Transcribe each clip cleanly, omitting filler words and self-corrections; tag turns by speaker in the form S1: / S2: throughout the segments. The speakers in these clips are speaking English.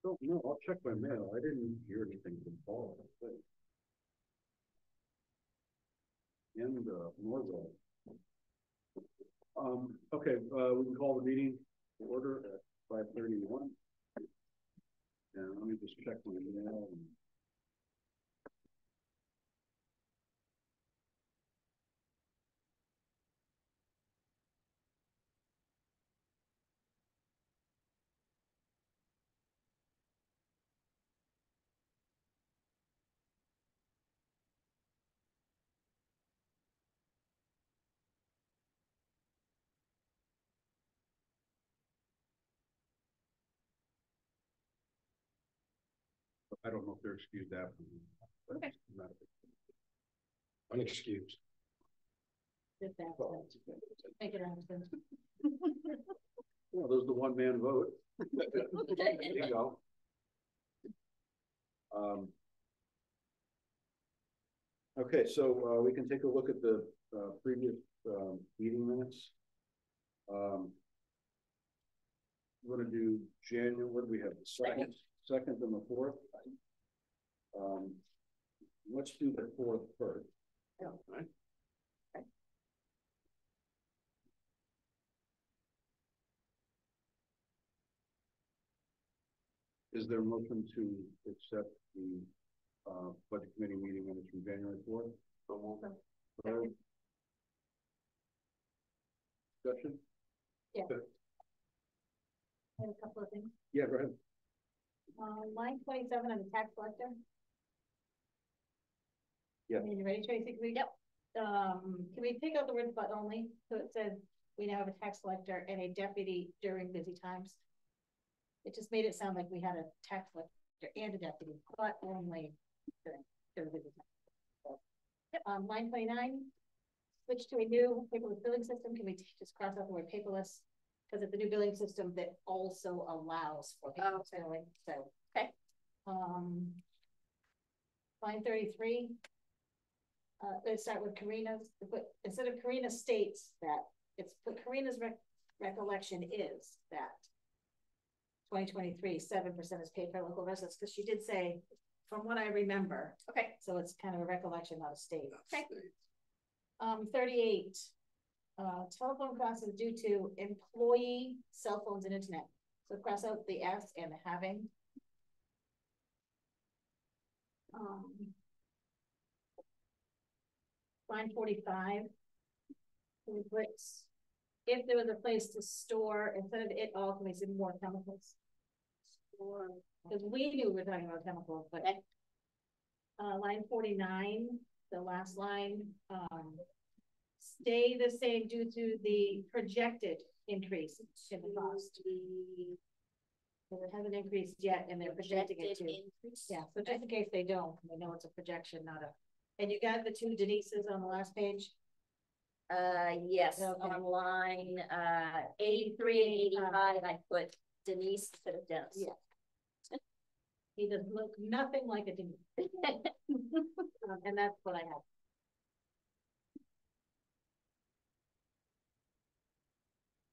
S1: don't know. I'll check my mail. I didn't hear anything from Paul. And Norville. Okay, we can call the meeting to order at 5:31. And let me just check my email. I don't know if they're excused after.
S2: Okay.
S1: Unexcused.
S2: Make it happen.
S1: Well, there's the one man vote. There you go. Okay, so we can take a look at the previous meeting minutes. We're going to do January. What do we have? The second, and the 4th. Let's do the 4th first.
S2: Oh.
S1: Right.
S2: Okay.
S1: Is there a motion to accept the budget committee meeting minutes from January 4th?
S2: Okay.
S1: Discussion?
S2: Yeah. Okay. I have a couple of things.
S1: Yeah, go ahead.
S2: Line 27 on the tax collector.
S1: Yeah.
S2: You ready, Tracy? Yep. Can we take out the word "but" only? So it says we now have a tax collector and a deputy during busy times. It just made it sound like we had a tax collector and a deputy, but only during busy times. So, yep. Line 29. Switch to a new paperless billing system. Can we just cross out the word paperless? Because it's a new billing system that also allows for paperless billing. So okay. Line 33. Let's start with Karina's. But instead of Karina states that it's put Karina's recollection is that 2023 7% is paid by local residents, because she did say, from what I remember. Okay. So it's kind of a recollection, not a state. Okay. 38. Telephone costs is due to employee cell phones and internet. So cross out the S and the having. Line 45. If there was a place to store, instead of it all, can we say more chemicals? Store, because we knew we were talking about chemicals, but line 49, the last line, stay the same due to the projected increase in the cost. It hasn't increased yet, and they're projecting it to. Yeah, so just in case they don't, we know it's a projection, not a. And you got the 2 Denises on the last page?
S3: Yes, okay. On line 83 and 85, I put Denise instead of Dennis.
S2: Yeah. He does look nothing like a Denise. And that's what I have.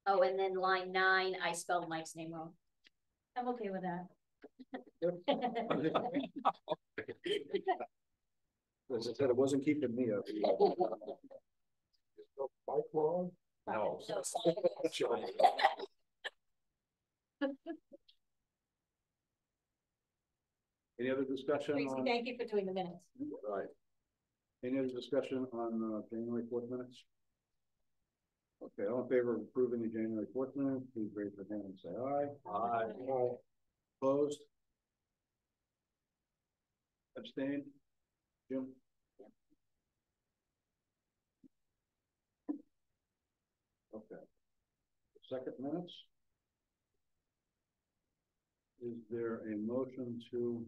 S3: Oh, and then line 9, I spelled Mike's name wrong.
S2: I'm okay with that.
S1: As I said, it wasn't keeping me up. Bike wrong? No. Any other discussion?
S2: Tracy, thank you for doing the minutes.
S1: All right. Any other discussion on January 4th minutes? Okay, all in favor of approving the January 4th minutes, please raise your hand and say aye.
S2: Aye.
S1: Aye. Opposed? Abstained? Jim? Okay. Second minutes. Is there a motion to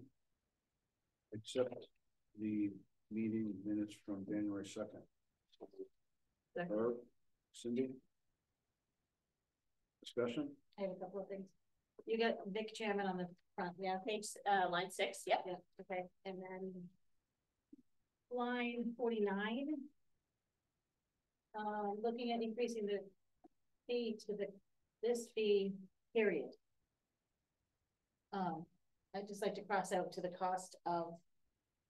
S1: accept the meeting minutes from January 2nd? Herb, Cindy? Discussion?
S2: I have a couple of things. You got Vic Chairman on the front. Yeah,
S3: page line 6. Yep.
S2: Yeah. Okay. And then line 49. Looking at increasing the fee to this fee period. I'd just like to cross out to the cost of,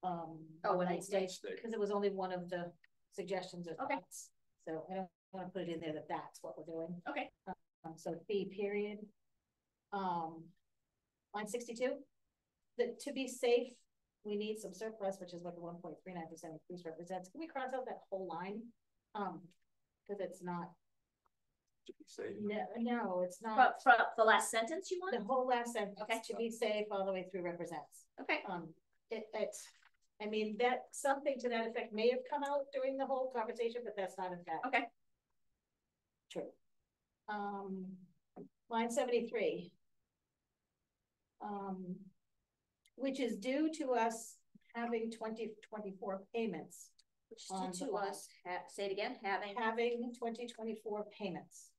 S3: Oh, when I stay.
S2: because it was only one of the suggestions or
S3: Okay.
S2: thoughts. So I don't wanna put it in there that that's what we're doing.
S3: Okay.
S2: So fee period. Line 62. That to be safe, we need some surplus, which is what the 1.39% increase represents. Can we cross out that whole line? Because it's not,
S4: To be safe.
S2: no, it's
S3: For,
S2: not.
S3: for the last sentence you
S2: The
S3: want?
S2: whole last sentence,
S3: Okay.
S2: to be safe all the way through represents.
S3: Okay.
S2: It's, I mean, that, something to that effect may have come out during the whole conversation, but that's not in fact.
S3: Okay.
S2: True. Line 73. Which is due to us having 2024 payments,
S3: Which is
S2: On
S3: due
S2: the
S3: to
S2: bond.
S3: us, say it again, having.
S2: having 2024 payments.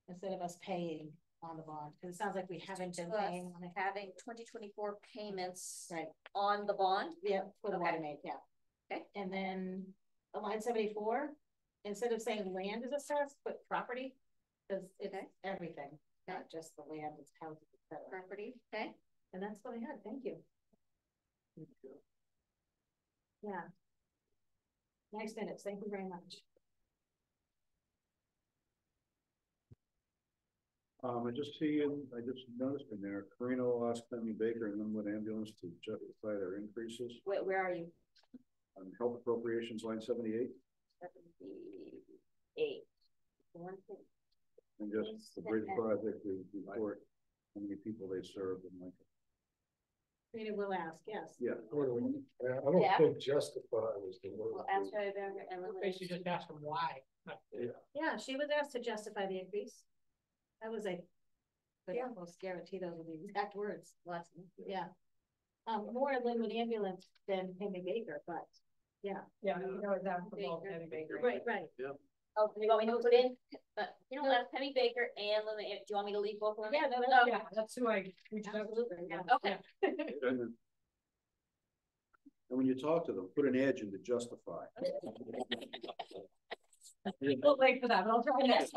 S2: Instead of us paying on the bond, because it sounds like we haven't been
S3: to us
S2: paying on it.
S3: Having 2024 payments.
S2: Right.
S3: On the bond.
S2: Yeah, for the
S3: Okay.
S2: water main, yeah.
S3: Okay.
S2: And then line 74, instead of saying land is assessed, put property, because it's
S3: Okay.
S2: everything, not just the land, it's houses, et cetera.
S3: Property, okay?
S2: And that's what I had, thank you. Yeah. Nice minutes, thank you very much.
S1: I just noticed in there, Karina will ask Penny Baker and Linwood Ambulance to justify their increases
S3: Where are you?
S1: on health appropriations, line 78,
S3: 78. One thing.
S1: and just the bridge project, the report, how many people they served and like.
S2: Rita will ask, yes.
S1: Yeah.
S5: I don't
S3: Yeah.
S5: think justify was the
S3: Well,
S5: word.
S3: ask her and then.
S6: Basically just ask them why.
S2: Yeah, she was asked to justify the increase. That was a, but I almost guarantee those were the exact words.
S3: Lots.
S2: Yeah. More Linwood Ambulance than Penny Baker, but yeah.
S6: Yeah, you know, that's for both Penny Baker.
S2: Right.
S3: Oh, you want me to put in, you know, that's Penny Baker and Lily, do you want me to leave both of them?
S2: Yeah, no,
S3: Oh,
S6: Yeah, that's who I reached out to.
S2: Absolutely, yeah.
S3: Okay.
S1: And when you talk to them, put an edge into justify.
S6: A little late for that, but I'll try next.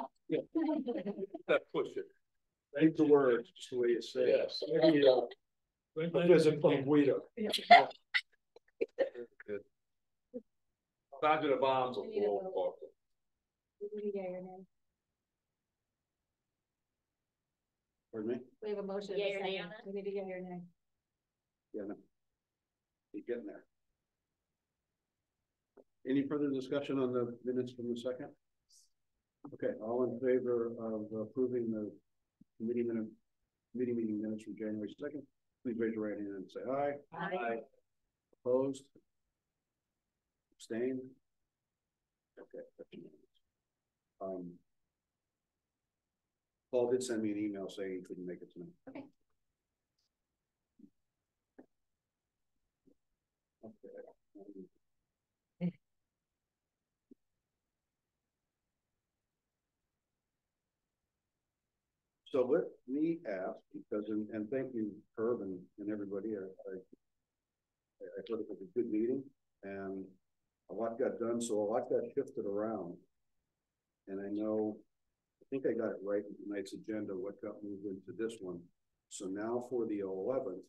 S4: That push it.
S1: Think the words, just the way you say it.
S5: Yes, maybe, a visit from Guido.
S4: Sergeant of Arms will
S2: We need a
S4: blow
S2: vote.
S4: off.
S2: We need your name.
S1: Pardon me?
S2: We have a motion. and a
S3: Yea or nay
S2: second.
S3: on that?
S2: We need to get your name.
S1: Yeah, no. Keep getting there. Any further discussion on the minutes from the second? Okay, all in favor of approving the meeting minutes from January 2nd, please raise your right hand and say aye.
S3: Aye.
S1: Opposed? Abstained? Okay. That's unanimous. Paul did send me an email saying he couldn't make it tonight.
S3: Okay.
S1: Okay. So let me ask, because, and thank you, Herb and everybody, I thought it was a good meeting, and a lot got done, so a lot got shifted around. And I know, I think I got it right in tonight's agenda, what got moved into this one. So now for the 11th,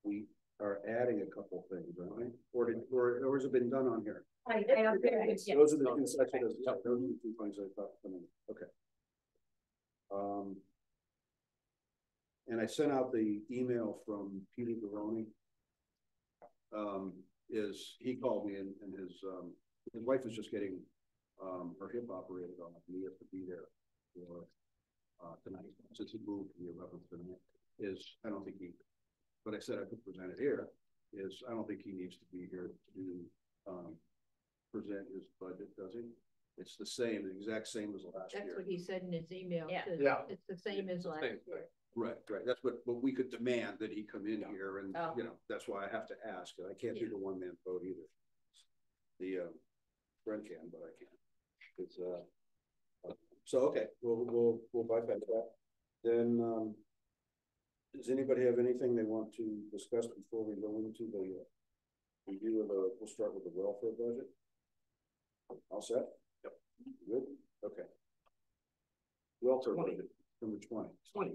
S1: we are adding a couple things, aren't we? Or has it been done on here?
S6: I don't think it's yet.
S1: Those are the two sections, those are the 2 points I thought coming, okay. And I sent out the email from Peter Garoni. He called me and his wife is just getting her hip operated on, and he has to be there for tonight, since he moved to the 11th tonight. I don't think he, but I said I could present it here, I don't think he needs to be here to present his budget, does he? It's the same, the exact same as last
S7: That's
S1: year.
S7: what he said in his email.
S3: Yeah.
S7: too.
S5: Yeah.
S7: It's the same as last
S4: Same
S7: year.
S1: Right, that's what, but we could demand that he come in here and,
S3: Oh.
S1: you know, that's why I have to ask, and I can't do
S7: Yeah.
S1: the one-man vote either. The, Brent can, but I can't. It's, so, okay, we'll bypass that. Then, does anybody have anything they want to discuss before we go into the review of we'll start with the welfare budget? All set? Yep. Good, okay. Welfare budget. Number 20.
S4: 20.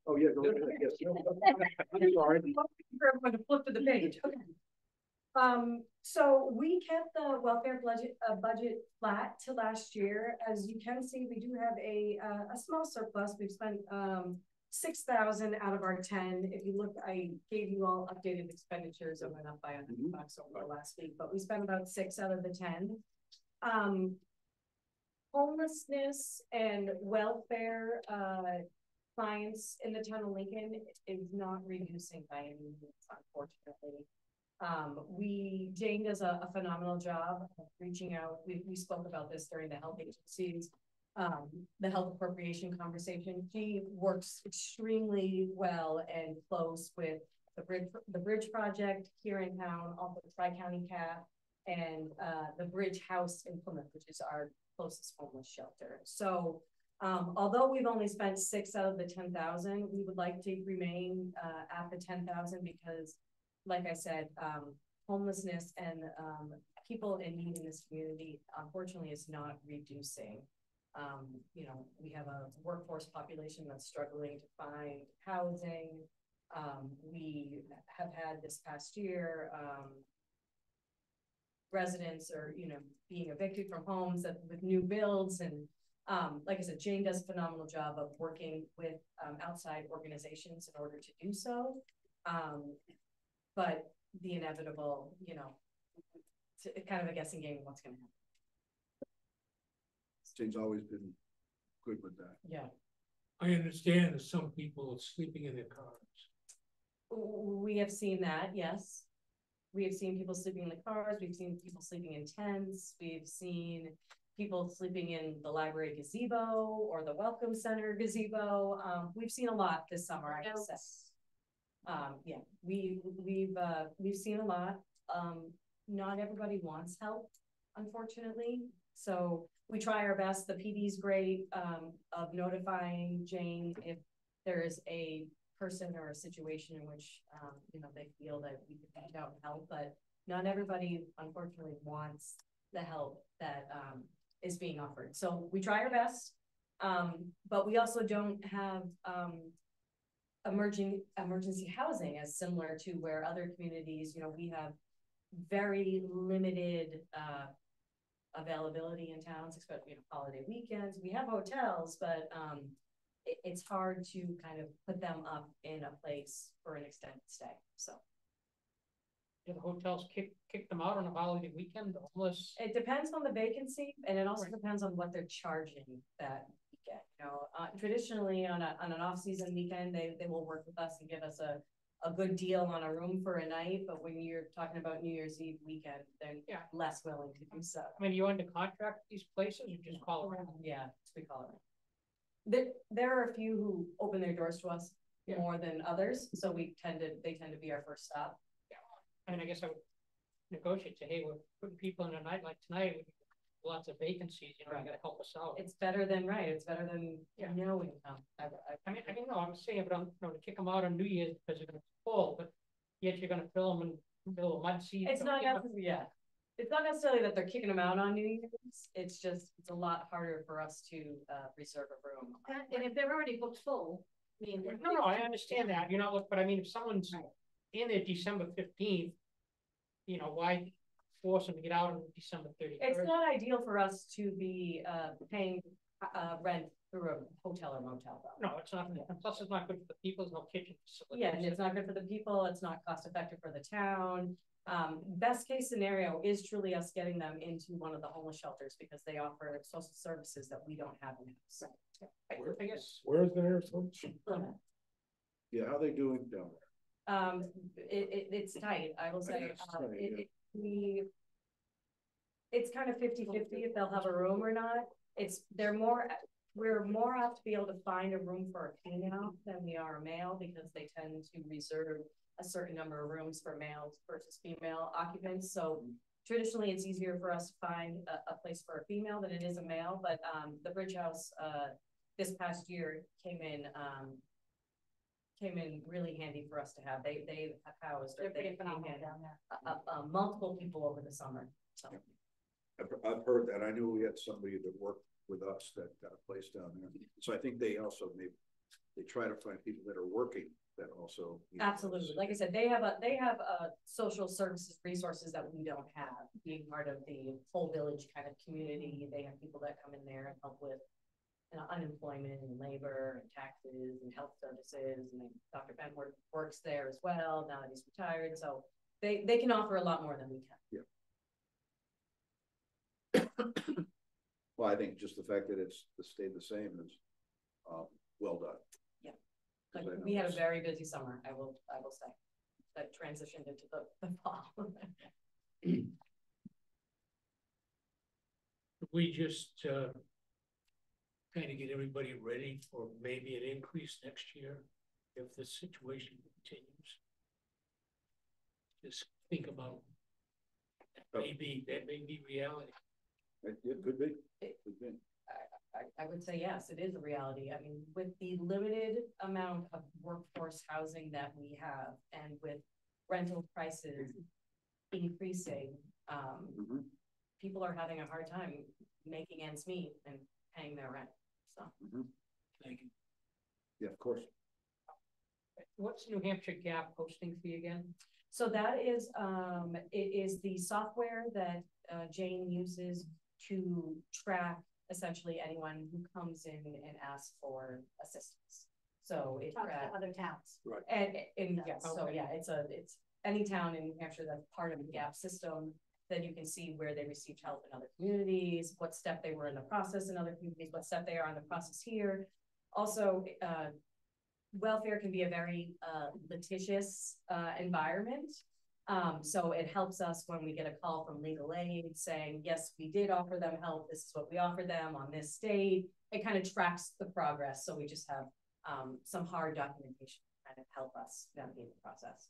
S1: Oh, yeah, go ahead, yes. I'm sorry.
S6: For everyone to flip to the page, okay. So we kept the welfare budget flat to last year. As you can see, we do have a small surplus. We've spent, 6,000 out of our 10. If you look, I gave you all updated expenditures. I went up by $100 over the last week, but we spent about 6 out of the 10. Homelessness and welfare, clients in the town of Lincoln is not reducing by any means, unfortunately. Jane does a phenomenal job of reaching out. We spoke about this during the health agencies, the health appropriation conversation. She works extremely well and close with the bridge project here in town, also the Tri-County CAP, and the Bridge House in Plymouth, which is our closest homeless shelter. So although we've only spent 6 out of the 10,000, we would like to remain at the 10,000 because, like I said, homelessness and people in need in this community, unfortunately, is not reducing. You know, we have a workforce population that's struggling to find housing. We have had this past year, residents are, you know, being evicted from homes with new builds. And like I said, Jane does a phenomenal job of working with outside organizations in order to do so. But the inevitable, you know, it's kind of a guessing game of what's going to happen.
S1: Jane's always been good with that.
S6: Yeah.
S5: I understand that some people are sleeping in their cars.
S6: We have seen that, yes. We have seen people sleeping in the cars. We've seen people sleeping in tents. We've seen people sleeping in the library gazebo or the welcome center gazebo. We've seen a lot this summer, I would say. Yeah, we've seen a lot. Not everybody wants help, unfortunately. So we try our best. The PD's great, of notifying Jane if there is a person or a situation in which, you know, they feel that we could reach out and help, but not everybody, unfortunately, wants the help that, is being offered. So we try our best, but we also don't have, emergency housing as similar to where other communities, you know, we have very limited availability in towns, especially, you know, holiday weekends. We have hotels, but it's hard to kind of put them up in a place for an extended stay. So
S8: do the hotels kick them out on a holiday weekend, the homeless?
S6: it depends on the vacancy, and it also depends on what they're charging that weekend. You know, traditionally on an off-season weekend, they will work with us and give us a good deal on a room for a night. But when you're talking about New Year's Eve weekend, they're less willing to do so.
S8: I mean, you under contract with these places, or just call around?
S6: Yeah, we call it. There are a few who open their doors to us more than others, so they tend to be our first stop.
S8: I mean, I guess I would negotiate, say, hey, we're putting people in a night like tonight, with lots of vacancies, you know, you gotta help us out.
S6: It's better than no income.
S8: I mean, no, I'm saying, but I'm, you know, to kick them out on New Year's because they're gonna be full, but yet you're gonna fill them in the middle of mud season.
S6: It's not necessarily that they're kicking them out on New Year's. It's just, it's a lot harder for us to reserve a room.
S2: And if they're already booked full, I mean.
S8: No, I understand that, you know, look, but I mean, if someone's in there December 15th, you know, why force them to get out on December 31st?
S6: It's not ideal for us to be paying rent through a hotel or motel though.
S8: No, it's not. Plus, it's not good for the people. There's no kitchen facility.
S6: Yeah, and it's not good for the people. It's not cost effective for the town. Best case scenario is truly us getting them into one of the homeless shelters because they offer social services that we don't have in house.
S8: I guess.
S5: Where's the nearest one?
S1: Yeah, how are they doing down there?
S6: It's tight, I will say.
S1: It's tight,
S6: It's kind of 50-50 if they'll have a room or not. We're more apt to be able to find a room for a female than we are a male because they tend to reserve a certain number of rooms for males versus female occupants. So traditionally, it's easier for us to find a place for a female than it is a male, but, the Bridge House, this past year came in really handy for us to have. They have housed,
S2: They're
S6: they
S2: pretty
S6: came
S2: phenomenal
S6: in,
S2: down there.
S6: multiple people over the summer, so.
S1: I've heard that. I knew we had somebody that worked with us that got a place down there. So I think they also they try to find people that are working that also.
S6: Absolutely. Like I said, they have social services resources that we don't have, being part of the whole village kind of community. They have people that come in there and help with unemployment and labor and taxes and health services. And then Dr. Ben works there as well now that he's retired. So they can offer a lot more than we can.
S1: Well, I think just the fact that it's stayed the same is, well done.
S6: Yeah.
S1: 'Cause
S6: Like,
S1: I know
S6: we had a
S1: it's-
S6: very busy summer, I will say, that transitioned into the fall.
S5: We just, kind of get everybody ready for maybe an increase next year if the situation continues. Just think about, that may be reality.
S1: It could be. Could be.
S6: I would say yes, it is a reality. I mean, with the limited amount of workforce housing that we have and with rental prices increasing,
S1: Mhm.
S6: people are having a hard time making ends meet and paying their rent, so.
S1: Mhm.
S5: Thank you.
S1: Yeah, of course.
S8: What's New Hampshire Gap hosting fee again?
S6: So that is, it is the software that Jane uses to track essentially anyone who comes in and asks for assistance. So it
S2: Talk to
S6: tracks,
S2: other towns.
S6: and yes, so
S8: Okay.
S6: yeah, it's any town in New Hampshire that's part of the GAP system. Then you can see where they received help in other communities, what step they were in the process in other communities, what step they are in the process here. Also, welfare can be a very litigious environment. So it helps us when we get a call from legal aid saying, yes, we did offer them help. This is what we offered them on this date. It kind of tracks the progress. So we just have some hard documentation to kind of help us navigate the process.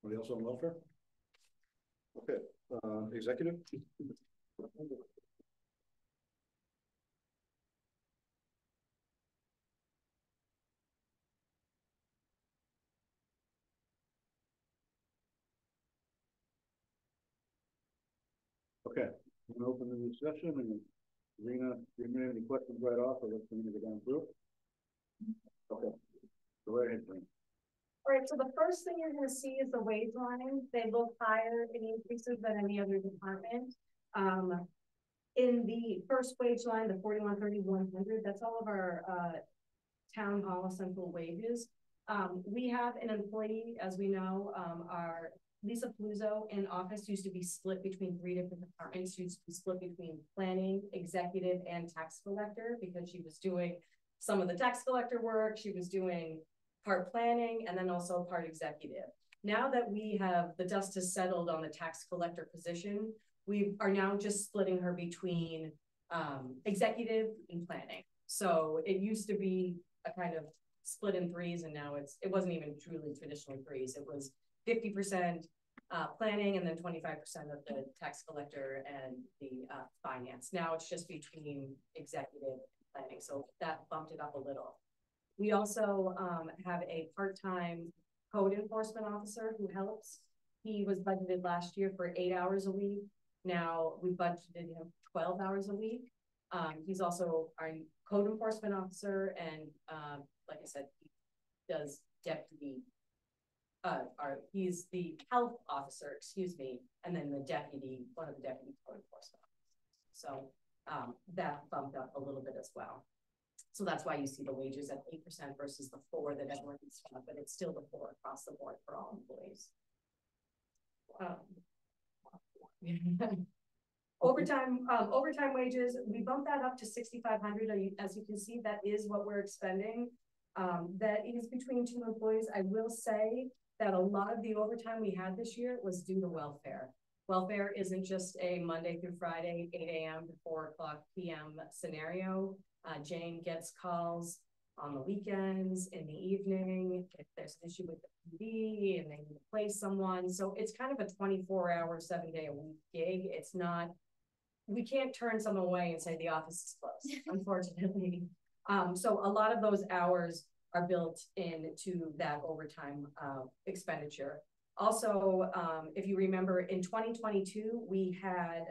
S1: Anybody else on welfare? Okay, executive? Okay, I'm gonna open the discussion and Rena, you may have any questions right off or let's go down through. Okay, go right ahead, Rena.
S2: All right, so the first thing you're gonna see is the wage line. They look higher in increases than any other department. In the first wage line, the 41,100, that's all of our town hall central wages. We have an employee, as we know, our Lisa Paluzzo in office used to be split between 3 different departments. She used to be split between planning, executive, and tax collector because she was doing some of the tax collector work. She was doing part planning and then also part executive. Now that the dust has settled on the tax collector position, we are now just splitting her between executive and planning. So it used to be a kind of split in threes, and now it wasn't even truly traditionally threes. It was 50% planning and then 25% of the tax collector and the finance. Now it's just between executive and planning. So that bumped it up a little. We also have a part-time code enforcement officer who helps. He was budgeted last year for 8 hours a week. Now we budgeted him 12 hours a week. He's also our code enforcement officer, and like I said, he does deputy. He's the health officer, excuse me, and then one of the deputy code enforcement officers. So that bumped up a little bit as well. So that's why you see the wages at 8% versus the 4% that everyone needs to have, but it's still the 4% across the board for all employees. Overtime wages, we bumped that up to 6,500. As you can see, that is what we're expending. That is between 2 employees. I will say that a lot of the overtime we had this year was due to welfare. Welfare isn't just a Monday through Friday, 8 a.m. to 4 p.m. scenario. Jane gets calls
S6: on the weekends, in the evening, if there's an issue with the PD and they need to place someone. So it's kind of a 24-hour, 7-day-a-week gig. It's not, we can't turn someone away and say the office is closed, unfortunately. So a lot of those hours are built into that overtime expenditure. Also, if you remember, in 2022, we had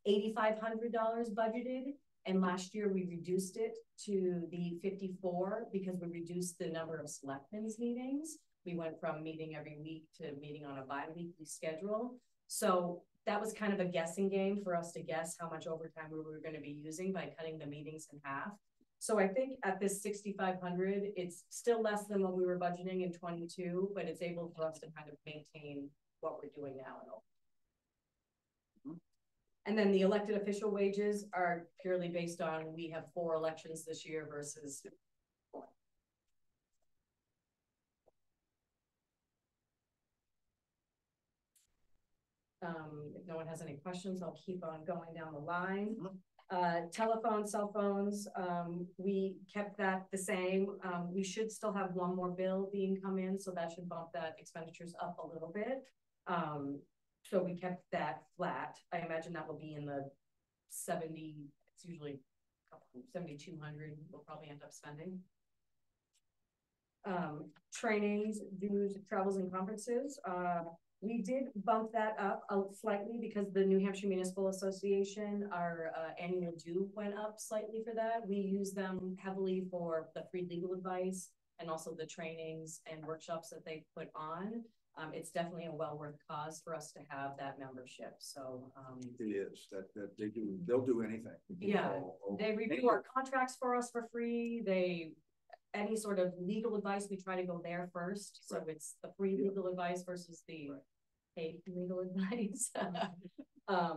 S6: $8,500 budgeted, and last year we reduced it to the 54 because we reduced the number of selectmen's meetings. We went from meeting every week to meeting on a bi-weekly schedule. So that was kind of a guessing game for us to guess how much overtime we were going to be using by cutting the meetings in half. So I think at this 6,500, it's still less than what we were budgeting in 22, but it's able for us to kind of maintain what we're doing now and all. And then the elected official wages are purely based on, we have 4 elections this year versus 4. If no one has any questions, I'll keep on going down the line. Telephone, cell phones, we kept that the same. We should still have one more bill being come in, so that should bump that expenditures up a little bit. So we kept that flat. I imagine that will be in the 70, it's usually 7,200 we'll probably end up spending. Trainings, dues, travels and conferences. We did bump that up slightly because the New Hampshire Municipal Association, our annual due went up slightly for that. We use them heavily for the free legal advice and also the trainings and workshops that they put on. It's definitely a well worth cause for us to have that membership. So
S1: it is that they'll do anything.
S6: Yeah, they review our contracts for us for free. Any sort of legal advice, we try to go there first. So it's the free legal advice versus the paid legal advice.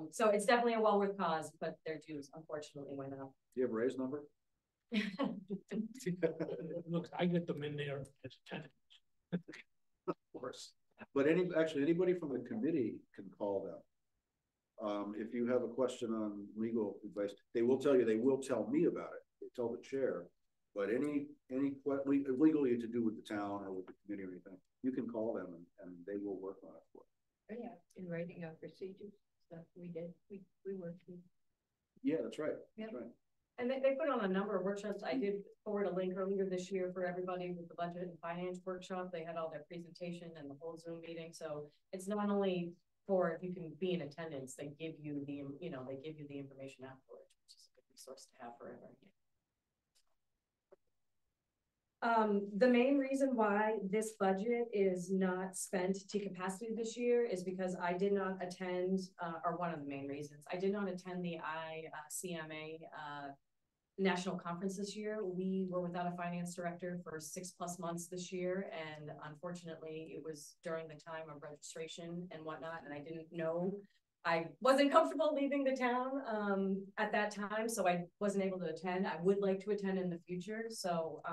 S6: So it's definitely a well worth cause, but their dues unfortunately went up.
S1: Do you have a raise number?
S5: Look, I get them in there as a tenant.
S1: Of course. But anybody from the committee can call them. If you have a question on legal advice, they will tell you, they will tell me about it. They tell the chair, but any legally to do with the town or with the committee or anything, you can call them and they will work on it for you.
S7: Yeah, in writing our procedures, stuff we did, we worked with.
S1: Yeah, that's right.
S6: Yep.
S1: That's right.
S6: And they put on a number of workshops. I did forward a link earlier this year for everybody with the budget and finance workshop. They had all their presentation and the whole Zoom meeting. So it's not only for if you can be in attendance, they give you the, they give you the information afterwards, which is a good resource to have for everyone. The main reason why this budget is not spent to capacity this year is because I did not attend, or one of the main reasons, I did not attend the ICMA national conference this year. We were without a finance director for 6+ months this year. And unfortunately, it was during the time of registration and whatnot. And I didn't know, I wasn't comfortable leaving the town at that time. So I wasn't able to attend. I would like to attend in the future. So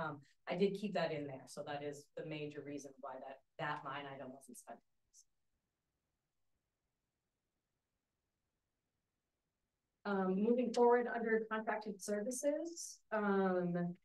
S6: I did keep that in there. So that is the major reason why that line item wasn't spent. Moving forward under contracted services, the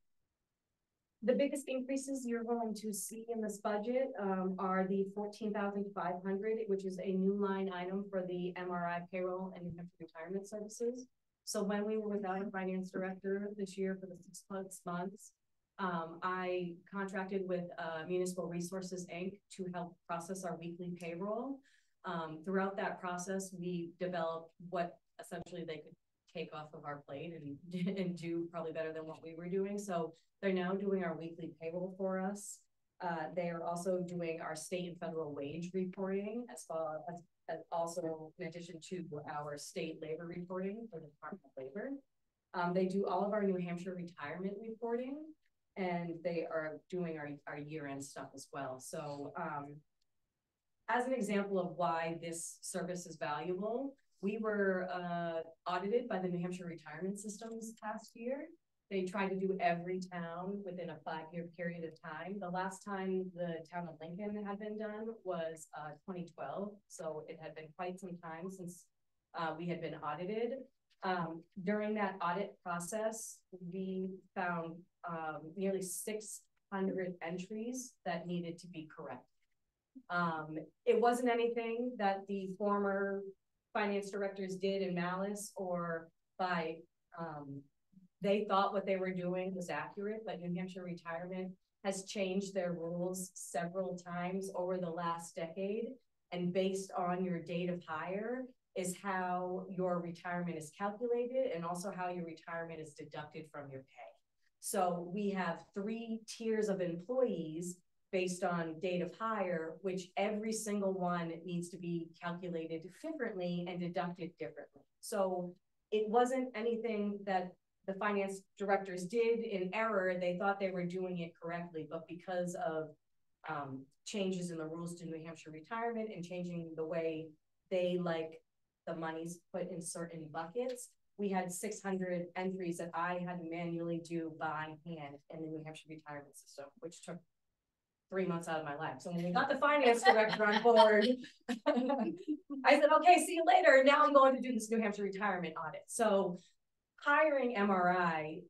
S6: biggest increases you're going to see in this budget are the $14,500, which is a new line item for the MRI payroll and New Hampshire retirement services. So when we were without a finance director this year for the 6+ months, I contracted with Municipal Resources, Inc. to help process our weekly payroll. Throughout that process, we developed what essentially they could take off of our plate and do probably better than what we were doing. So they're now doing our weekly payroll for us. They are also doing our state and federal wage reporting, as well as also in addition to our state labor reporting for the Department of Labor. They do all of our New Hampshire retirement reporting, and they are doing our year-end stuff as well. So as an example of why this service is valuable, we were audited by the New Hampshire retirement systems past year. They tried to do every town within a 5-year period of time. The last time the town of Lincoln had been done was 2012. So it had been quite some time since we had been audited. During that audit process, we found, nearly 600 entries that needed to be corrected. It wasn't anything that the former finance directors did in malice or by, they thought what they were doing was accurate, but New Hampshire Retirement has changed their rules several times over the last decade. And based on your date of hire is how your retirement is calculated and also how your retirement is deducted from your pay. So we have 3 tiers of employees based on date of hire, which every single one needs to be calculated differently and deducted differently. So it wasn't anything that the finance directors did in error. They thought they were doing it correctly, but because of changes in the rules to New Hampshire Retirement and changing the way they like the monies put in certain buckets, we had 600 entries that I had to manually do by hand in the New Hampshire Retirement System, which took 3 months out of my life. So when we got the finance director on board, I said, okay, see you later. Now I'm going to do this New Hampshire Retirement audit. So hiring MRI,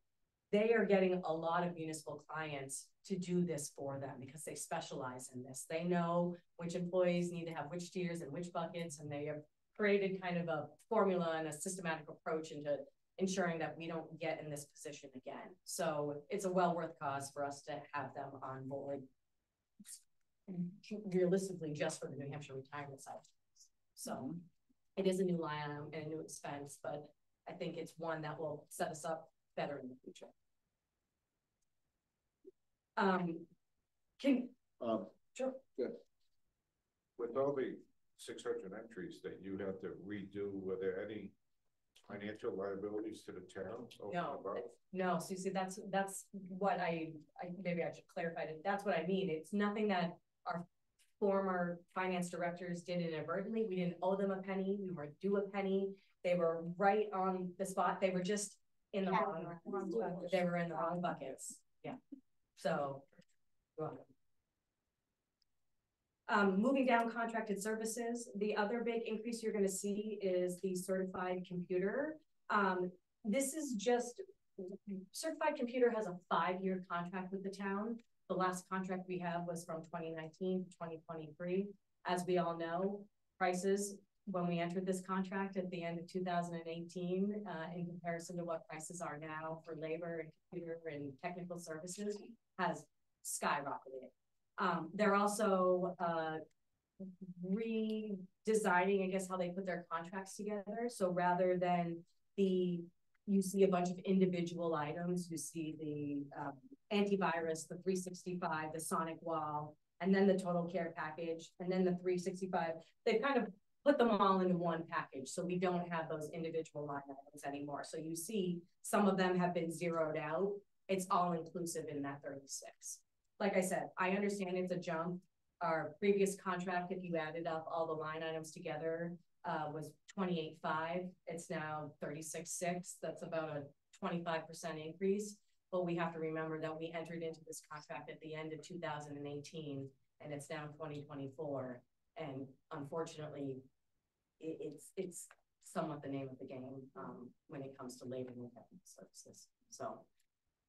S6: they are getting a lot of municipal clients to do this for them because they specialize in this. They know which employees need to have which tiers and which buckets, and they have created kind of a formula and a systematic approach into ensuring that we don't get in this position again. So it's a well worth cause for us to have them on board, realistically just for the New Hampshire retirement side. So it is a new line item and a new expense, but I think it's one that will set us up better in the future. Sure.
S9: Good. With all the 600 entries that you have to redo, were there any financial liabilities to the town?
S6: No. So you see, that's what I maybe I should clarify it. That's what I mean. It's nothing that our former finance directors did inadvertently. We didn't owe them a penny. We weren't due a penny. They were right on the spot. They were just in the wrong buckets. They were in the wrong buckets. Yeah. So, you're welcome. Moving down contracted services, the other big increase you're going to see is the certified computer. This is just, certified computer has a 5-year contract with the town. The last contract we have was from 2019 to 2023. As we all know, prices when we entered this contract at the end of 2018, in comparison to what prices are now for labor and computer and technical services, has skyrocketed. They're also redesigning, I guess, how they put their contracts together. So rather than you see a bunch of individual items, you see the antivirus, the 365, the Sonic Wall, and then the total care package, and then the 365. They've kind of put them all into one package. So we don't have those individual line items anymore. So you see some of them have been zeroed out. It's all inclusive in that 36. Like I said, I understand it's a jump. Our previous contract, if you added up all the line items together, was 28.5. It's now 36.6. That's about a 25% increase. But we have to remember that we entered into this contract at the end of 2018, and it's now 2024. And unfortunately, it's somewhat the name of the game when it comes to labor and technical services. So,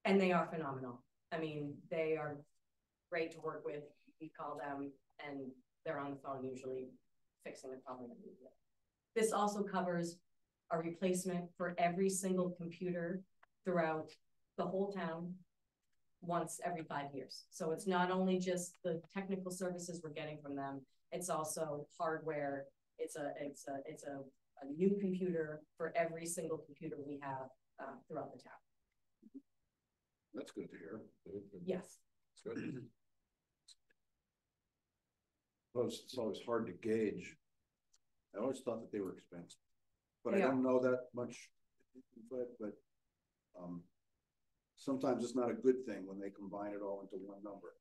S6: and they are phenomenal. I mean, they are great to work with. We call them and they're on the phone usually fixing the problem immediately. This also covers a replacement for every single computer throughout the whole town once every 5 years. So it's not only just the technical services we're getting from them, it's also hardware. It's a new computer for every single computer we have throughout the town.
S1: That's good to hear.
S6: Yes.
S1: It's good. It's always hard to gauge. I always thought that they were expensive, but I don't know that much. But sometimes it's not a good thing when they combine it all into one number,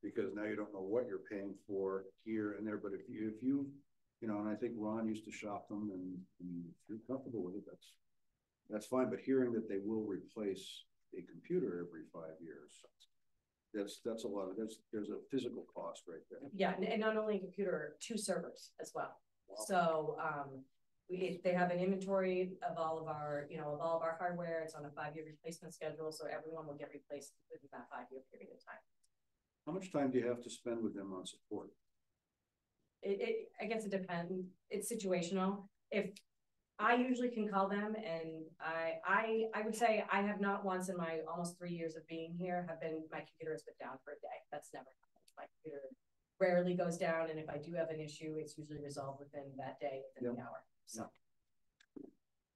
S1: because now you don't know what you're paying for here and there. But if you know, and I think Ron used to shop them, and if you're comfortable with it, that's fine. But hearing that they will replace a computer every 5 years, that's a lot of there's a physical cost right there.
S6: Yeah, and not only a computer, 2 servers as well. Wow. So They have an inventory of all of our, of all of our hardware. It's on a 5-year replacement schedule, so everyone will get replaced within that 5-year period of time.
S1: How much time do you have to spend with them on support?
S6: I guess it depends. It's situational. If I usually can call them, and I would say I have not once in my almost 3 years of being here my computer has been down for a day. That's never happened. My computer rarely goes down, and if I do have an issue, it's usually resolved within that day, within the hour. So.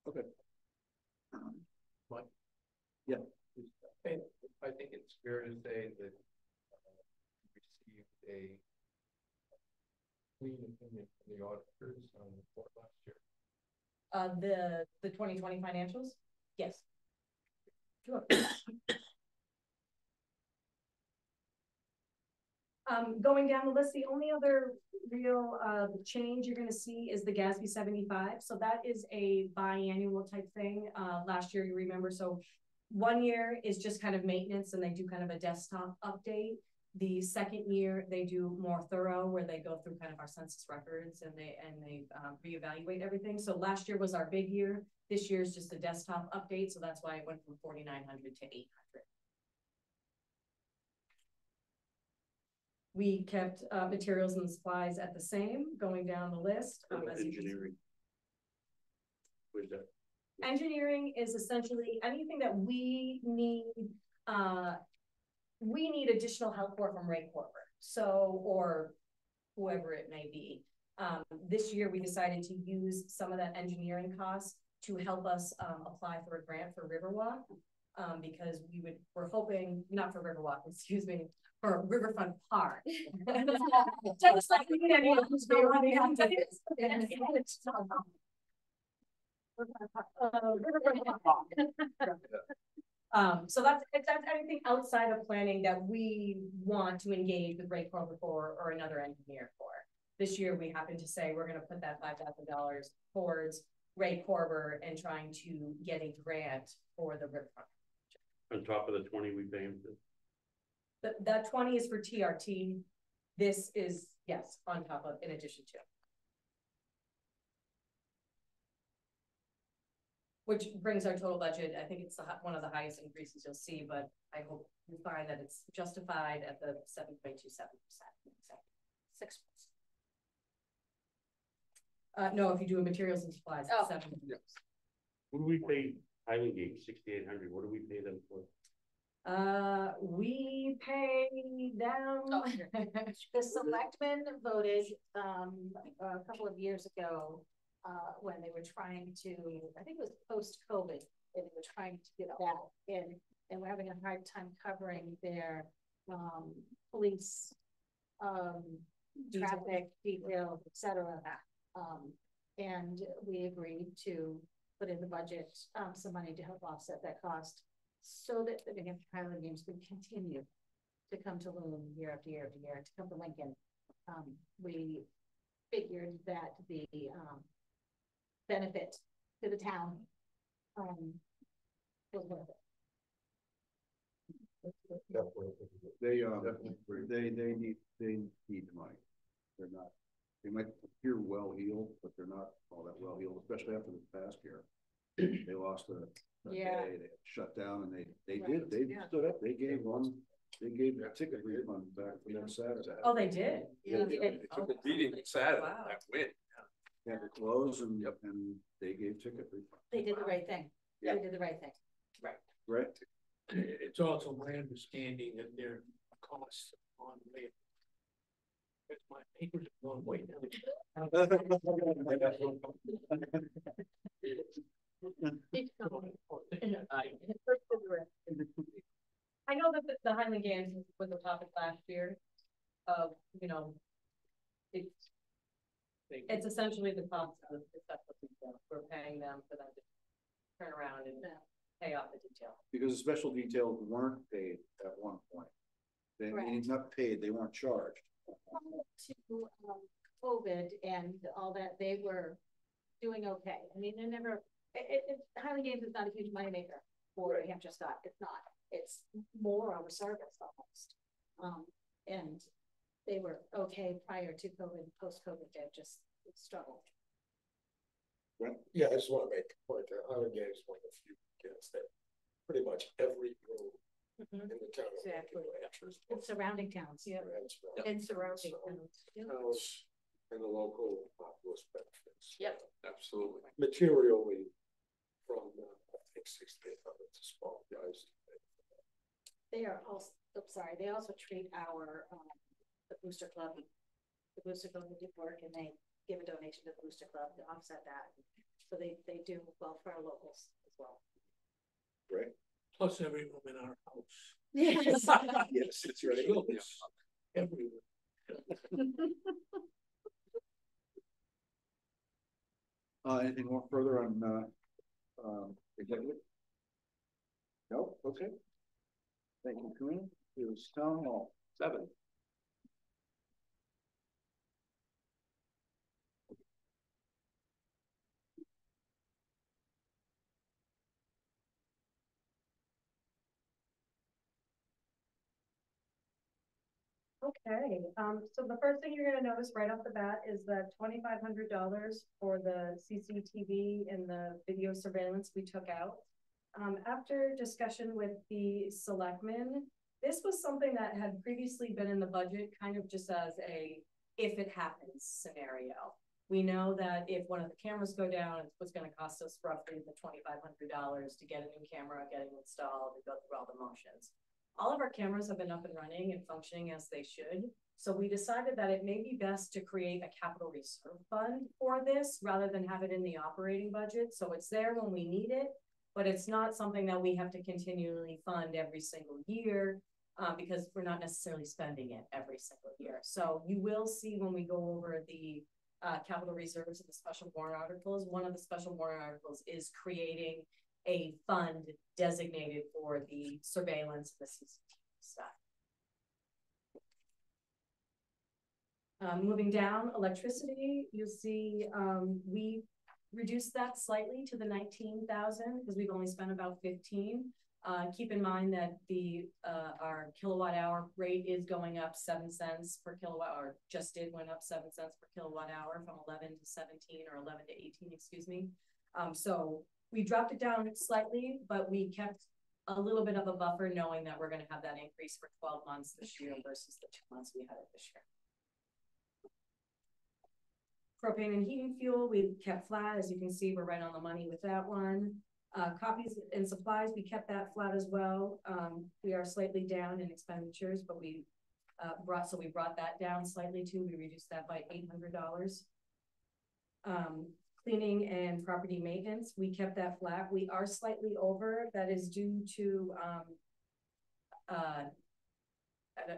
S1: Okay.
S4: Mike?
S1: Yeah.
S4: I think it's fair to say that received a clean opinion from the auditors on the report last year.
S6: The 2020 financials? Yes. Sure. Going down the list, the only other real change you're going to see is the GASB 75. So that is a biannual type thing. Last year, you remember, so 1 year is just kind of maintenance, and they do kind of a desktop update. The second year, they do more thorough, where they go through kind of our census records and they reevaluate everything. So last year was our big year. This year is just a desktop update, so that's why it went from 4,900 to 800. We kept materials and supplies at the same, going down the list.
S1: Engineering. What is that?
S6: Engineering is essentially anything that we need. We need additional help for from Ray Corber, or whoever it may be. This year we decided to use some of that engineering costs to help us apply for a grant for Riverwalk, because we're hoping, not for Riverwalk, excuse me, for Riverfront Park. Just like we did. So that's anything outside of planning that we want to engage with Ray Corber for, or another engineer for. This year, we happen to say we're going to put that $5,000 towards Ray Corber and trying to get a grant for the riverfront.
S10: On top of the 20 we pay him to?
S6: That 20 is for TRT. This is, yes, on top of, in addition to. Which brings our total budget. I think it's one of the highest increases you'll see, but I hope you find that it's justified at the 7.27%.
S2: 6.
S6: No, if you do materials and supplies,
S2: Oh.
S6: 7.
S1: Yeah.
S10: What do we pay Highland Gate, 6,800? What do we pay them for?
S6: We pay them.
S2: Oh. The selectmen voted a couple of years ago when they were trying to, I think it was post-COVID, and they were trying to get that in, and we're having a hard time covering their police, traffic, detail, etc. And we agreed to put in the budget some money to help offset that cost, so that the New Hampshire Highland Games can continue to come to Loon year after year after year, to come to Lincoln. We figured that the benefit to the town was worth it.
S1: They need the money. They're not. They might appear well heeled, but they're not all that well heeled, especially after this past year. They lost a
S2: Yeah.
S1: day, they shut down, and they
S2: Right.
S1: did. They
S2: Yeah.
S1: stood up. They gave a ticket refund back for that Saturday.
S6: Oh, they did.
S1: Yeah,
S4: It took a beating Saturday,
S6: Wow.
S4: that win.
S1: They had to close, and they gave ticket refund.
S2: They did the right thing.
S1: Yeah.
S2: They did the right thing.
S1: Right?
S5: It's also my understanding that their costs on labor. That's my papers are going way down.
S6: I know that the Highland Games was a topic last year of, it's essentially the cost of the stuff that we're paying them for them to turn around and pay off the detail.
S1: Because the special details weren't paid at one point. They
S2: Correct.
S1: not paid, they weren't charged.
S2: To COVID and all that, they were doing okay. I mean, they never. Highland Games is not a huge moneymaker for New Hampshire stock. It's not. It's more of a service almost. And they were okay prior to COVID. Post COVID, they just struggled.
S11: Yeah, I just want to make a point that Highland Game is one of the few kids that pretty much every room
S2: Mhm.
S11: in the town. of
S2: Exactly.
S11: Lincoln enters
S2: And surrounding towns, yeah. And surrounding towns. yeah.
S11: Towns and the local populace benefits.
S3: Yep.
S11: Absolutely. Materially from, I think 6,800 to small guys.
S2: They are also, I'm sorry, they also treat our, the Booster Club. The Booster Club will do work and they give a donation to the Booster Club to offset that. So they do well for our locals as well.
S11: Right.
S5: Plus every room in our house.
S2: Yes.
S11: Yes, it's right.
S5: Children's everywhere.
S1: Anything more further on, executive? No, okay. Thank you, Corinne. It was town hall, 7.
S6: Okay, so the first thing you're gonna notice right off the bat is that $2,500 for the CCTV and the video surveillance we took out. After discussion with the selectmen, this was something that had previously been in the budget, kind of just as a if it happens scenario. We know that if one of the cameras go down, it's what's gonna cost us roughly the $2,500 to get a new camera, get it installed, and go through all the motions. All of our cameras have been up and running and functioning as they should. So we decided that it may be best to create a capital reserve fund for this rather than have it in the operating budget. So it's there when we need it, but it's not something that we have to continually fund every single year because we're not necessarily spending it every single year. So you will see when we go over the capital reserves and the special warrant articles, one of the special warrant articles is creating a fund designated for the surveillance and the CCTV stuff. Moving down, electricity, you'll see we reduced that slightly to the 19,000 because we've only spent about 15. Keep in mind that the our kilowatt hour rate is going up 7 cents per kilowatt, or went up 7 cents per kilowatt hour from 11 to 17 or 11 to 18, excuse me. So we dropped it down slightly, but we kept a little bit of a buffer knowing that we're going to have that increase for 12 months this year versus the 2 months we had it this year. Propane and heating fuel, we kept flat. As you can see, we're right on the money with that one. Copies and supplies, we kept that flat as well. We are slightly down in expenditures, but we brought that down slightly too. We reduced that by $800. Cleaning and property maintenance, we kept that flat. We are slightly over. That is due to,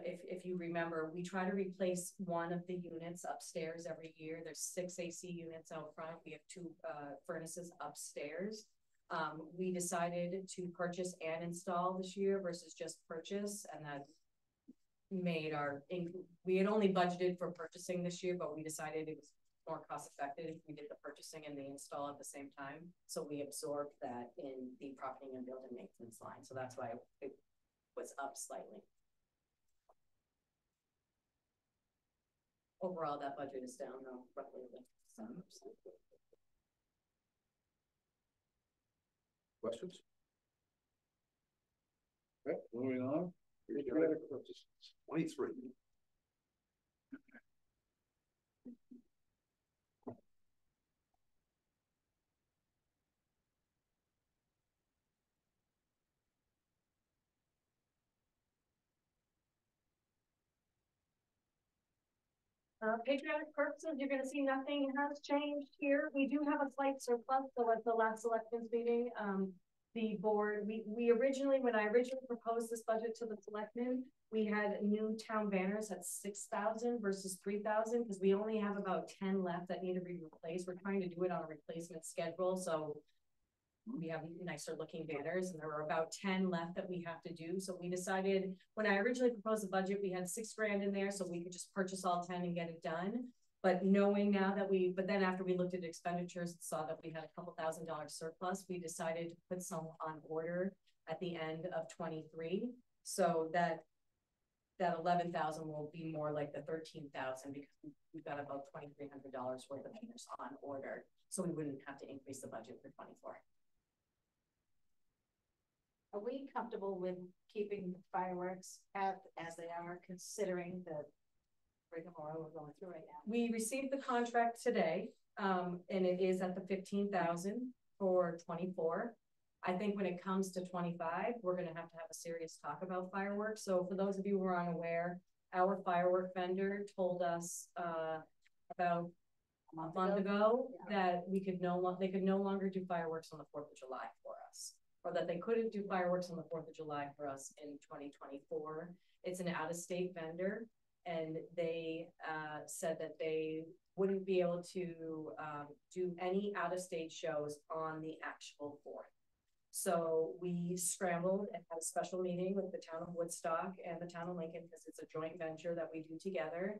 S6: if you remember, we try to replace one of the units upstairs every year. There's 6 AC units out front. We have 2 furnaces upstairs. We decided to purchase and install this year versus just purchase, and that made we had only budgeted for purchasing this year, but we decided it was more cost effective if we did the purchasing and the install at the same time. So we absorbed that in the property and building maintenance line. So that's why it was up slightly. Overall, that budget is down though, roughly 7%.
S1: Questions? Okay, moving on. 23.
S6: Patriotic purposes, you're gonna see nothing has changed here. We do have a slight surplus, so at the last selectmen's meeting, the board, when I originally proposed this budget to the selectmen, we had new town banners at 6,000 versus 3,000, because we only have about 10 left that need to be replaced. We're trying to do it on a replacement schedule, so we have nicer looking banners, and there were about 10 left that we have to do. So we decided, when I originally proposed the budget, we had $6 grand in there, so we could just purchase all 10 and get it done. But knowing now that but then after we looked at expenditures and saw that we had a couple $1,000 surplus, we decided to put some on order at the end of 23. So that that 11,000 will be more like the 13,000 because we've got about $2,300 worth of meters on order. So we wouldn't have to increase the budget for 24.
S2: Are we comfortable with keeping fireworks as they are, considering the rigmarole we're going through right now?
S6: We received the contract today, and it is at the 15,000 for 24. I think when it comes to 25, we're gonna have to have a serious talk about fireworks. So for those of you who are unaware, our firework vendor told us about a month ago that they could no longer do fireworks on the 4th of July for us, or that they couldn't do fireworks on the 4th of July for us in 2024. It's an out-of-state vendor, and they said that they wouldn't be able to do any out-of-state shows on the actual 4th. So we scrambled and had a special meeting with the town of Woodstock and the town of Lincoln, because it's a joint venture that we do together.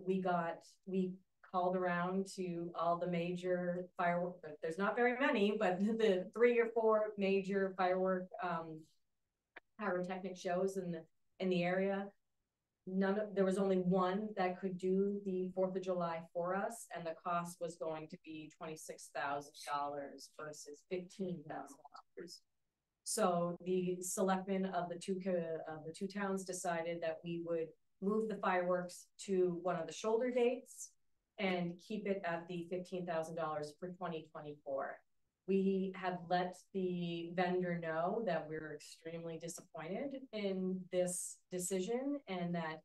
S6: We called around to all the major firework, there's not very many, but the 3 or 4 major firework pyrotechnic shows in the area. There was only one that could do the 4th of July for us, and the cost was going to be $26,000 versus $15,000. So the selectmen of the two towns decided that we would move the fireworks to one of the shoulder dates and keep it at the $15,000 for 2024. We have let the vendor know that we're extremely disappointed in this decision, and that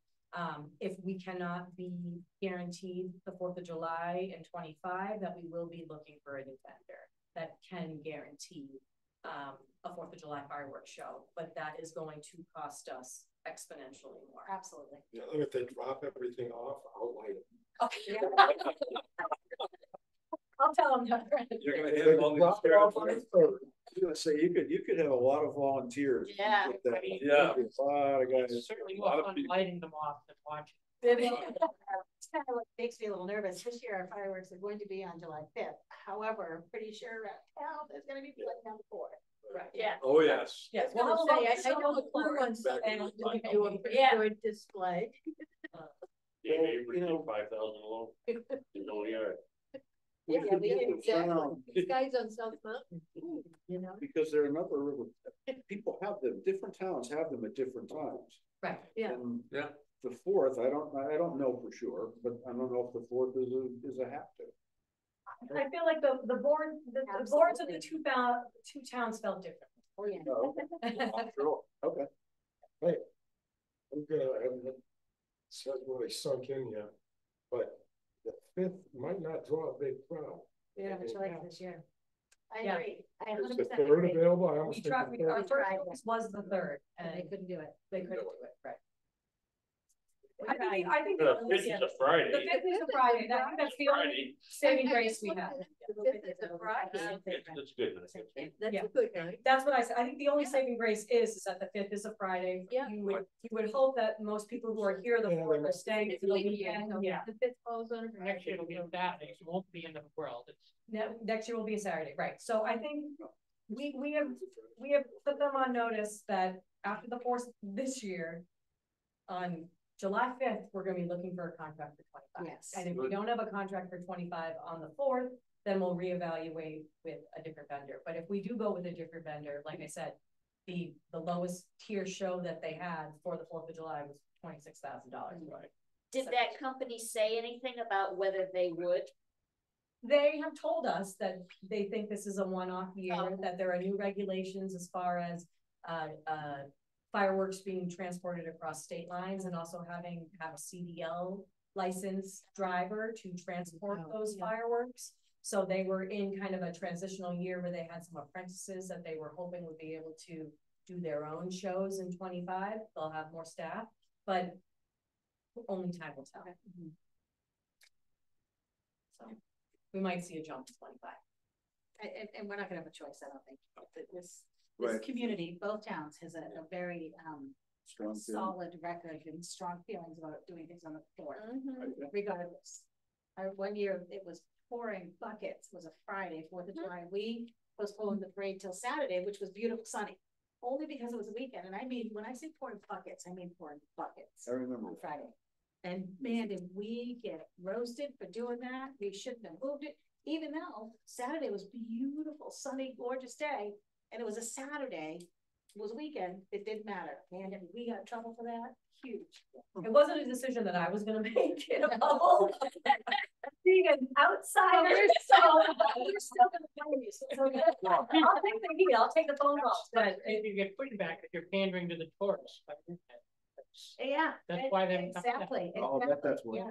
S6: if we cannot be guaranteed the 4th of July in 25, that we will be looking for a new vendor that can guarantee a 4th of July fireworks show, but that is going to cost us exponentially more.
S2: Absolutely.
S11: Yeah, if they drop everything off, I'll light it.
S6: Okay. I'll tell them that.
S11: You're gonna hit all these.
S1: I was gonna say, you could have a lot of volunteers.
S2: Yeah.
S1: with that.
S8: I mean,
S1: Yeah. A lot of guys.
S8: It's certainly more fun lighting them off than watching.
S2: It's kind of what makes me a little nervous. This year, our fireworks are going to be on July 5th. However, I'm pretty sure around town, there's gonna be like on the 4th.
S3: Right, yeah.
S1: Oh, yes.
S6: Yes,
S7: I was gonna say, I know the
S6: blue
S7: blue ones
S11: Back in
S7: and
S11: the time.
S7: do a pretty
S3: Yeah.
S7: good display.
S10: Yeah, maybe we did 5,000 alone. In no yard.
S7: Yeah,
S1: could
S7: we
S1: get
S7: did
S1: the
S7: exactly.
S1: sound.
S7: These guys on South Mountain, you know?
S1: Because there are a number of, people have them, different towns have them at different times.
S6: right.
S7: Yeah.
S1: And
S9: Yeah.
S1: the 4th, I don't know for sure, but I don't know if the 4th is a have to.
S6: I feel like the boards of the two towns felt different.
S2: Oh, yeah.
S1: No, sure, okay.
S11: I'm gonna, I haven't really sunk in yet, but the 5th might not draw a big crowd.
S2: We don't have a choice this year. I
S6: Yeah.
S2: agree. I
S11: Is the
S2: 100%
S11: 3rd
S2: agree.
S11: available? I almost
S6: We
S11: think
S6: tried,
S11: the 3rd.
S6: our first choice was the 3rd,
S2: And they
S6: and
S2: couldn't do it.
S6: they couldn't do it, right?
S2: We
S6: I think,
S2: tried.
S6: I think.
S10: The 5th is a Friday.
S6: The 5th is a Friday, that's the only
S10: Friday.
S6: saving grace we have.
S7: The 5th is a Friday.
S10: That's good.
S7: That's
S6: Yeah.
S7: a good night.
S6: That's what I said. I think the only saving grace is that the 5th is a Friday.
S7: Yeah.
S6: You would hope that most people who are here the
S11: Yeah,
S6: 4th are staying for the weekend. Yeah.
S7: The 5th falls on a
S8: Next year it'll be a Saturday, so it won't be in the world. It's
S6: Next year will be a Saturday, right? So I think we have put them on notice that after the 4th this year, on July 5th, we're gonna be looking for a contract for 25.
S2: Yes.
S6: And if we don't have a contract for 25 on the 4th, then we'll reevaluate with a different vendor. But if we do go with a different vendor, like I said, the lowest tier show that they had for the 4th of July was $26,000.
S10: Right.
S3: Did that company say anything about whether they would?
S6: They have told us that they think this is a one-off year,
S3: Oh.
S6: that there are new regulations as far as fireworks being transported across state lines, and also have a CDL licensed driver to transport those fireworks. So they were in kind of a transitional year where they had some apprentices that they were hoping would be able to do their own shows in 25. They'll have more staff, but only time will tell. So we might see a jump to 25.
S2: And we're not gonna have a choice, I don't think. This
S1: Right.
S2: community, both towns, has a very
S1: Strong feeling.
S2: solid record and strong feelings about doing things on the 4th,
S3: Mm-hmm.
S2: regardless. One year it was pouring buckets, it was a Friday, 4th of July. We postponed the parade till Saturday, which was beautiful sunny. only because it was a weekend, and I mean, when I say pouring buckets, I mean pouring buckets.
S1: I remember.
S2: On Friday. And man, did we get roasted for doing that, we shouldn't have moved it, even though Saturday was beautiful, sunny, gorgeous day, and it was a Saturday, it was a weekend, it didn't matter, man, and we got in trouble for that, huge.
S6: It wasn't a decision that I was gonna make in a bubble. Being an outsider, so
S2: We're still gonna blame you, so it's okay.
S6: I'll take the heat, I'll take the phone calls, but
S8: If you get pushback, if you're pandering to the tourists.
S2: Yeah.
S8: That's why they're.
S2: Exactly.
S1: Oh, that's what.
S2: Yeah,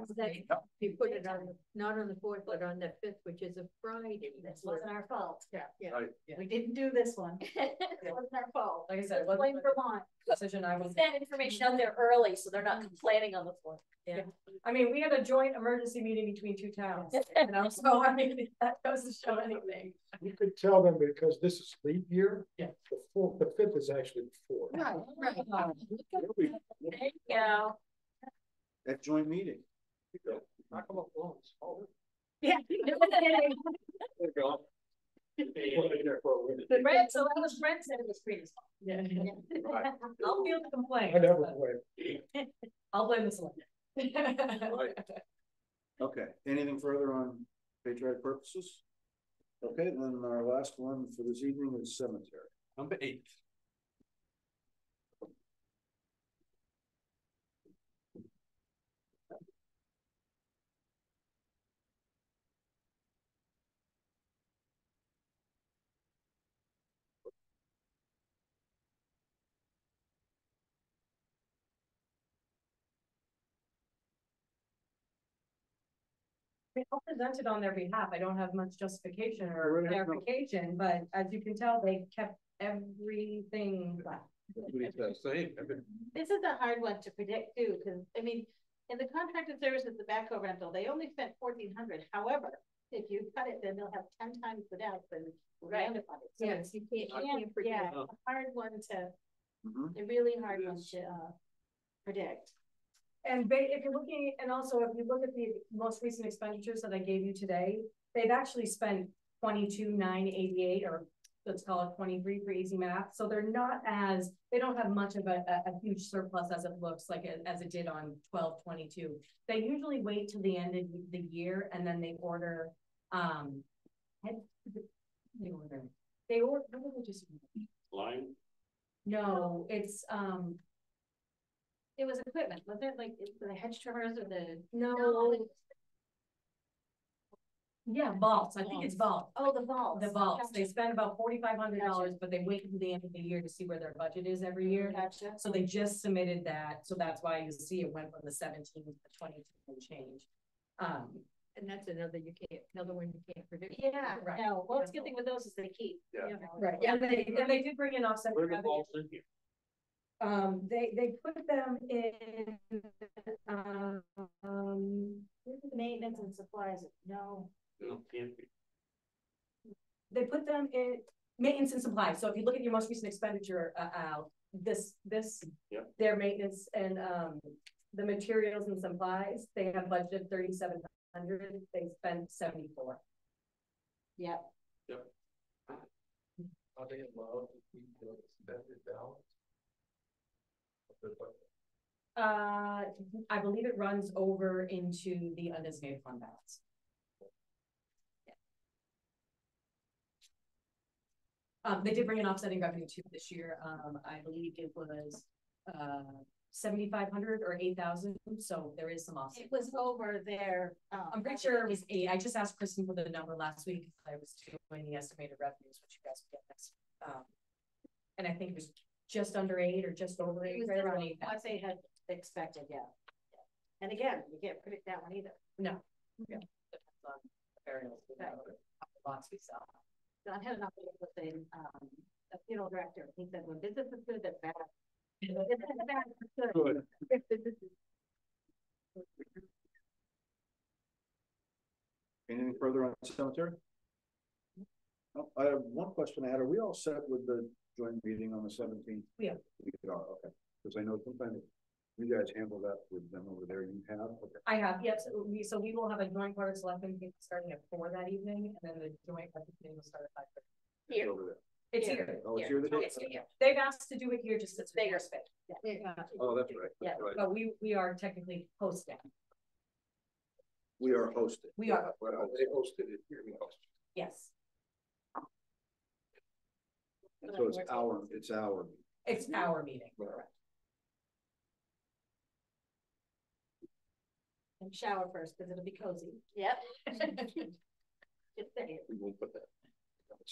S7: That, you put it on, not on the fourth, but on the fifth, which is a Friday.
S2: this wasn't our fault.
S8: Yeah.
S7: Yeah.
S1: Right.
S2: We didn't do this one. It wasn't our fault.
S6: like I said, it
S2: Blame
S6: wasn't
S2: Vermont.
S6: a decision I was.
S3: Send information out there early, so they're not complaining on the floor.
S6: I mean, we had a joint emergency meeting between two towns, you know, so I mean, that doesn't show anything.
S11: You could tell them because this is leap year.
S8: Yeah.
S11: The fifth is actually before.
S2: Right, right.
S3: There you go.
S1: At joint meeting.
S4: Talk about loans. Oh,
S2: Yeah.
S11: There you go.
S2: Brent, so that was Brent said it was Frieda's fault.
S6: Yeah. I'll feel the complaint.
S11: I never blame.
S6: I'll blame the selectmen.
S1: Okay, anything further on patriotic purposes? Okay, then our last one for this evening is cemetery.
S10: Number 8.
S6: I'll present it on their behalf. I don't have much justification or clarification, but as you can tell, they kept everything left.
S1: That's what he says.
S2: This is a hard one to predict too, because I mean, in the contracted services, the backhoe rental, they only spent 1,400. However, if you cut it, then they'll have 10 times the depth and
S3: Right.
S2: underfunded. So
S7: Yes, you can't
S2: yeah,
S7: predict.
S2: a hard one to,
S1: Mhm.
S2: a really hard one to predict.
S6: And if you're looking, and also if you look at the most recent expenditures that I gave you today, they've actually spent 22,988, or let's call it 23 for easy math. So they're not as, they don't have much of a huge surplus as it looks like as it did on 12/22. They usually wait till the end of the year and then they order, they order, what did they just?
S10: Line.
S6: No, it's,
S2: It was equipment, was it like the hedge trimmers or the?
S6: no. Yeah, vaults, I think it's vault.
S2: Oh, the vaults.
S6: The vaults, they
S2: Gotcha.
S6: spend about $4,500, but they wait until the end of the year to see where their budget is every year.
S2: Gotcha.
S6: So they just submitted that, so that's why you see it went from the 17 to the 22 and change.
S7: And that's another one you can't predict.
S2: Yeah,
S6: Right.
S2: no, well, it's a good thing with those is they keep.
S10: Yeah.
S2: you know.
S6: Right, and they did bring in offset
S10: Where are the
S6: revenue.
S10: balls in here?
S6: They put them in,
S2: Maintenance and supplies, no.
S10: No, can't be.
S6: they put them in maintenance and supplies. So if you look at your most recent expenditure, this,
S10: Yep.
S6: their maintenance and, the materials and supplies, they have budgeted 3,700, they spent 74.
S2: Yeah,
S4: Are they allowed to keep the expended balance? Of the budget?
S6: I believe it runs over into the undesignated fund balance. They did bring an offsetting revenue too this year. I believe it was, 7,500 or 8,000. So there is some offset.
S2: it was over there.
S6: I'm pretty sure it was 8. I just asked Kristen for the number last week. I was doing the estimated revenues, which you guys will get next. And I think it was just under 8 or just over 8,
S2: It was
S6: right around 8.
S2: what they had expected, yeah. And again, you can't predict that one either.
S6: No. Yeah. Depends on the variables. We have, how many lots we sell.
S2: John had an update with the funeral director. He said, when business is good, that's bad. When business is bad, it's good. If business is-
S1: Anything further on cemetery? No, I have one question I had. Are we all set with the joint meeting on the 17th?
S6: Yeah.
S1: We are, okay. Because I know sometimes you guys handle that with them over there. You have, okay.
S6: I have, yes, so we will have a joint board of selectmen meeting starting at 4 that evening, and then the joint budget meeting will start at 5:30.
S3: Here.
S1: Over there.
S6: It's
S3: Here.
S6: here.
S1: Oh, it's here today?
S3: It's here.
S6: They've asked to do it here just as
S3: Bigger
S6: bigger
S3: space.
S1: Oh, that's right.
S3: Yeah.
S1: That's right.
S6: but we are technically hosting.
S1: We are hosting.
S6: We are,
S11: Well, they hosted it here, we hosted.
S6: yes,
S1: So it's our.
S6: it's our meeting.
S2: And shower first, because it'll be cozy.
S3: Yep.
S2: Just saying.
S1: We won't put that.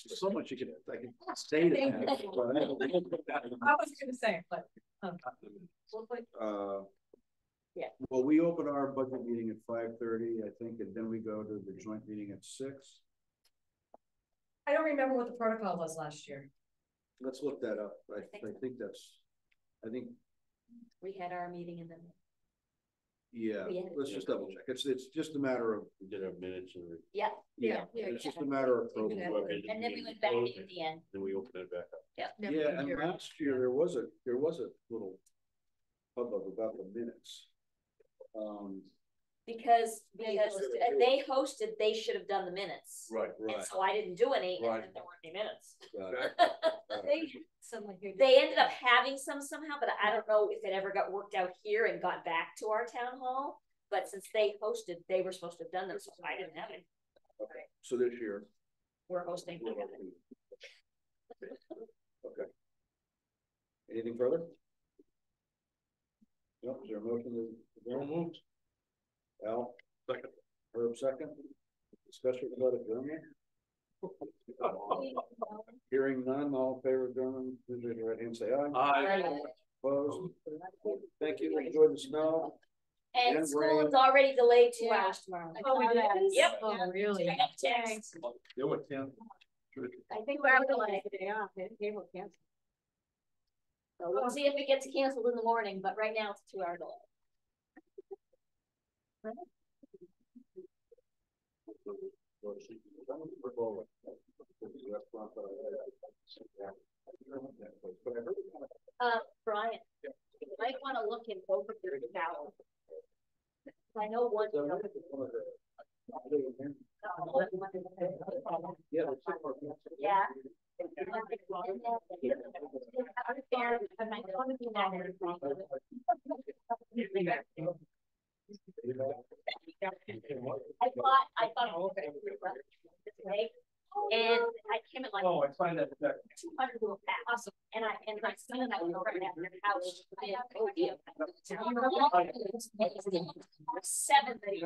S1: There's so much I can say to that.
S6: I was gonna say it, but.
S2: We'll put,
S3: Yeah.
S1: Well, we open our budget meeting at 5:30, I think, and then we go to the joint meeting at 6.
S6: I don't remember what the protocol was last year.
S1: Let's look that up. I think,
S3: We had our meeting and then.
S1: yeah,
S3: We had-
S1: let's just double check. It's just a matter of,
S10: We did our minutes and
S3: Yeah.
S1: yeah, it's just a matter of.
S10: Exactly.
S3: And then we went back in at the end.
S10: then we opened it back up.
S1: Yeah, and last year there was a little hubbub about the minutes.
S3: Because they hosted, they should have done the minutes.
S1: Right,
S3: And so I didn't do any, and
S1: Right.
S3: then there weren't any minutes.
S2: some like your.
S3: They ended up having some somehow, but I don't know if it ever got worked out here and got back to our town hall. But since they hosted, they were supposed to have done them, so I didn't have it.
S1: Okay, so this year.
S3: We're hosting.
S1: Okay. Anything further? No, is there a motion to adjourn? Moved. Al? Second. Herb, second. Discussion about adjournment? Hearing none, all in favor of adjournment, please raise your right hand and say aye.
S3: Aye.
S1: Opposed? Thank you, enjoy the snow.
S3: And
S1: And
S3: school
S1: rain.
S3: is already delayed 2
S2: Yeah.
S3: hours tomorrow.
S2: Oh, it is?
S3: Yep.
S2: Oh, really?
S3: I got a text.
S1: There were 10.
S2: I think we're delayed today off, they will cancel.
S3: So we'll see if it gets canceled in the morning, but right now it's a 2-hour delay. Brian, you might want to look in both of your calendars. I know one. Yeah. I thought this way, and I came at like.
S4: Oh, I find that.
S3: 200 little packs. And my son and I were over at their house. I have no idea. 7 that he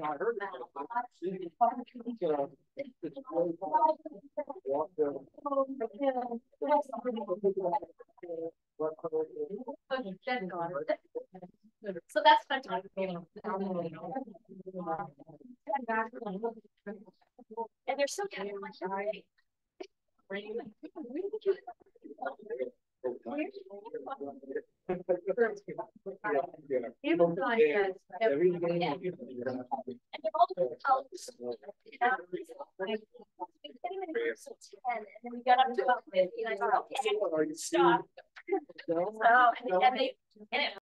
S3: So that's fun time. And they're so kind of much. And then we got up to about 50, and I thought, okay, stop. So, and it